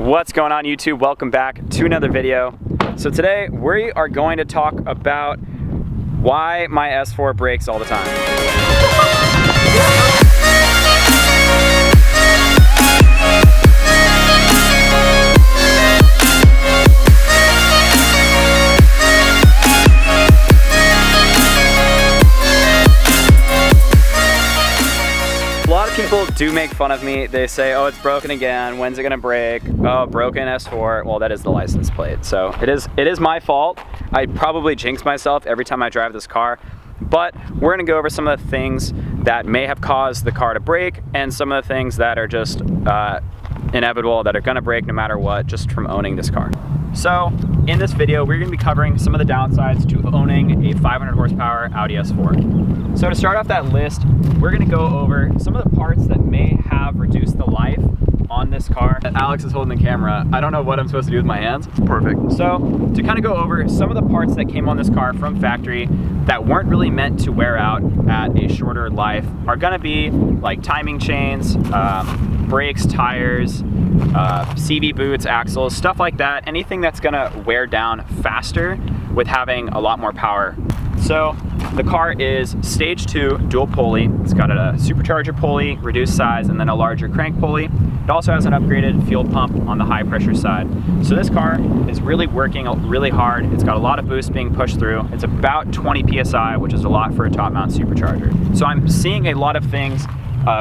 What's going on, YouTube? Welcome back to another video. So today we are going to talk about why my S4 breaks all the time. A lot of people do make fun of me. They say, oh, it's broken again. When's it gonna break? Oh, broken S4. Well, that is the license plate. So it is my fault. I probably jinx myself every time I drive this car, but we're gonna go over some of the things that may have caused the car to break and some of the things that are just inevitable, that are gonna break no matter what, just from owning this car. So in this video, we're gonna be covering some of the downsides to owning a 500 horsepower Audi S4. So to start off that list, we're gonna go over some of the parts that may have reduced the life on this car. Alex is holding the camera. I don't know what I'm supposed to do with my hands. Perfect. So to kind of go over some of the parts that came on this car from factory that weren't really meant to wear out at a shorter life are gonna be like timing chains, brakes, tires, CV boots, axles, stuff like that. Anything that's gonna wear down faster with having a lot more power. So the car is stage 2 dual pulley. It's got a supercharger pulley, reduced size, and then a larger crank pulley. It also has an upgraded fuel pump on the high pressure side. So this car is really working really hard. It's got a lot of boost being pushed through. It's about 20 PSI, which is a lot for a top mount supercharger. So I'm seeing a lot of things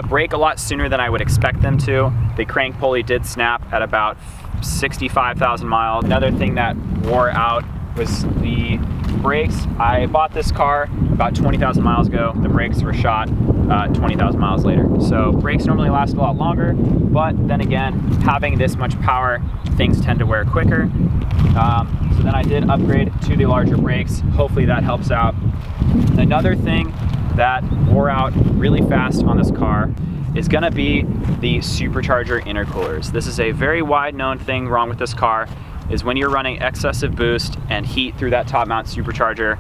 break a lot sooner than I would expect them to. The crank pulley did snap at about 65,000 miles. Another thing that wore out was the brakes. I bought this car about 20,000 miles ago. The brakes were shot 20,000 miles later. So brakes normally last a lot longer, but then again, having this much power, things tend to wear quicker. So then I did upgrade to the larger brakes. Hopefully that helps out. Another thing that wore out really fast on this car is gonna be the supercharger intercoolers. This is a very wide known thing wrong with this car, is when you're running excessive boost and heat through that top mount supercharger,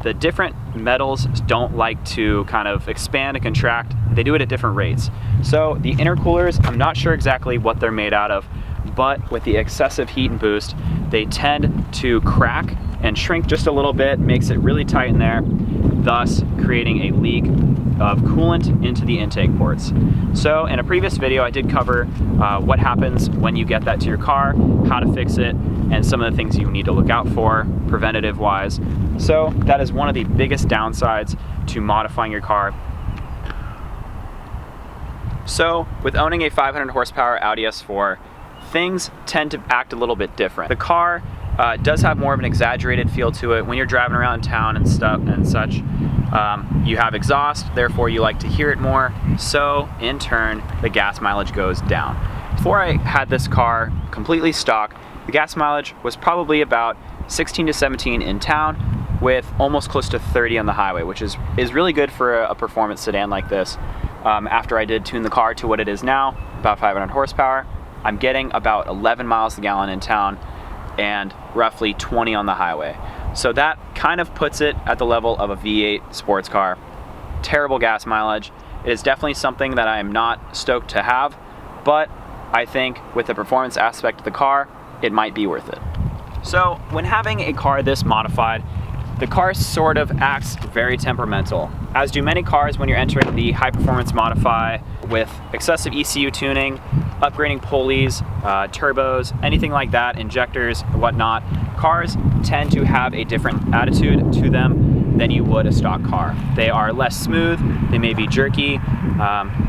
the different metals don't like to kind of expand and contract. They do it at different rates. So the intercoolers, I'm not sure exactly what they're made out of, but with the excessive heat and boost, they tend to crack and shrink just a little bit, makes it really tight in there, thus creating a leak of coolant into the intake ports. So in a previous video, I did cover what happens when you get that to your car, how to fix it, and some of the things you need to look out for preventative wise. So that is one of the biggest downsides to modifying your car. So with owning a 500 horsepower Audi S4, things tend to act a little bit different. The car does have more of an exaggerated feel to it when you're driving around town and stuff and such. You have exhaust, therefore you like to hear it more, so in turn the gas mileage goes down. Before I had this car completely stock, the gas mileage was probably about 16 to 17 in town with almost close to 30 on the highway, which is really good for a performance sedan like this. After I did tune the car to what it is now, about 500 horsepower, I'm getting about 11 miles per gallon in town and roughly 20 on the highway. So that kind of puts it at the level of a V8 sports car. Terrible gas mileage. It is definitely something that I am not stoked to have, but I think with the performance aspect of the car, it might be worth it. So when having a car this modified, the car sort of acts very temperamental, as do many cars when you're entering the high performance modify with excessive ECU tuning, upgrading pulleys, turbos, anything like that, injectors, whatnot. Cars tend to have a different attitude to them than you would a stock car. They are less smooth, they may be jerky.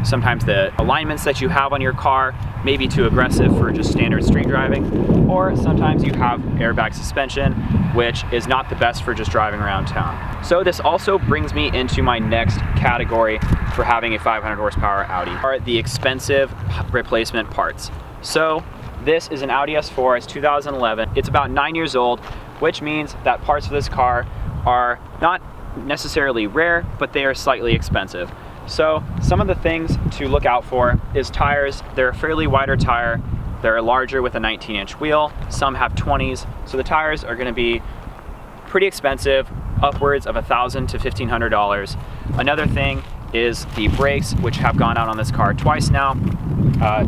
Sometimes the alignments that you have on your car may be too aggressive for just standard street driving, or sometimes you have airbag suspension, which is not the best for just driving around town. So this also brings me into my next category for having a 500 horsepower Audi, are the expensive replacement parts. So this is an Audi S4, it's 2011. It's about 9 years old, which means that parts of this car are not necessarily rare, but they are slightly expensive. So some of the things to look out for is tires. They're a fairly wider tire. They're larger with a 19-inch wheel. Some have 20s. So the tires are gonna be pretty expensive, upwards of $1,000 to $1,500. Another thing is the brakes, which have gone out on this car twice now.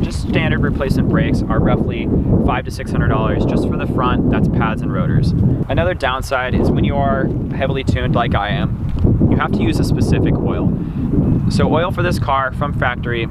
Just standard replacement brakes are roughly $500 to $600 just for the front. That's pads and rotors. Another downside is when you are heavily tuned like I am, you have to use a specific oil. So oil for this car from factory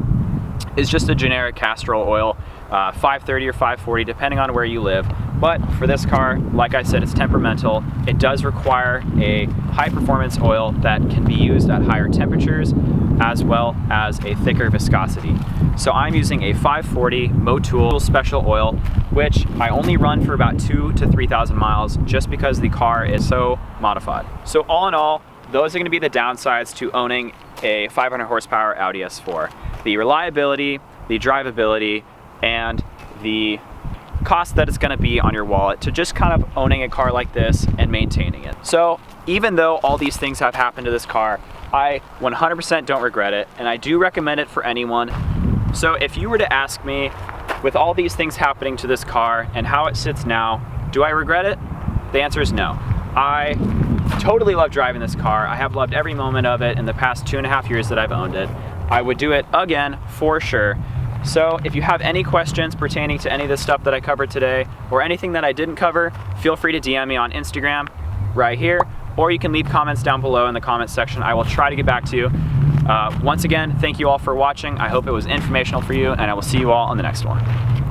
is just a generic Castrol oil, 530 or 540 depending on where you live. But for this car, like I said, it's temperamental. It does require a high performance oil that can be used at higher temperatures as well as a thicker viscosity. So I'm using a 540 Motul special oil, which I only run for about 2,000 to 3,000 miles just because the car is so modified. So all in all, those are going to be the downsides to owning a 500 horsepower Audi S4. The reliability, the drivability, and the cost that it's going to be on your wallet to just kind of owning a car like this and maintaining it. So even though all these things have happened to this car, I 100% don't regret it, and I do recommend it for anyone. So if you were to ask me, with all these things happening to this car and how it sits now, do I regret it? The answer is no. I totally love driving this car. I have loved every moment of it in the past 2.5 years that I've owned it. I would do it again for sure. So if you have any questions pertaining to any of the stuff that I covered today or anything that I didn't cover, feel free to DM me on Instagram right here, or you can leave comments down below in the comments section. I will try to get back to you. Once again, thank you all for watching. I hope it was informational for you, and I will see you all on the next one.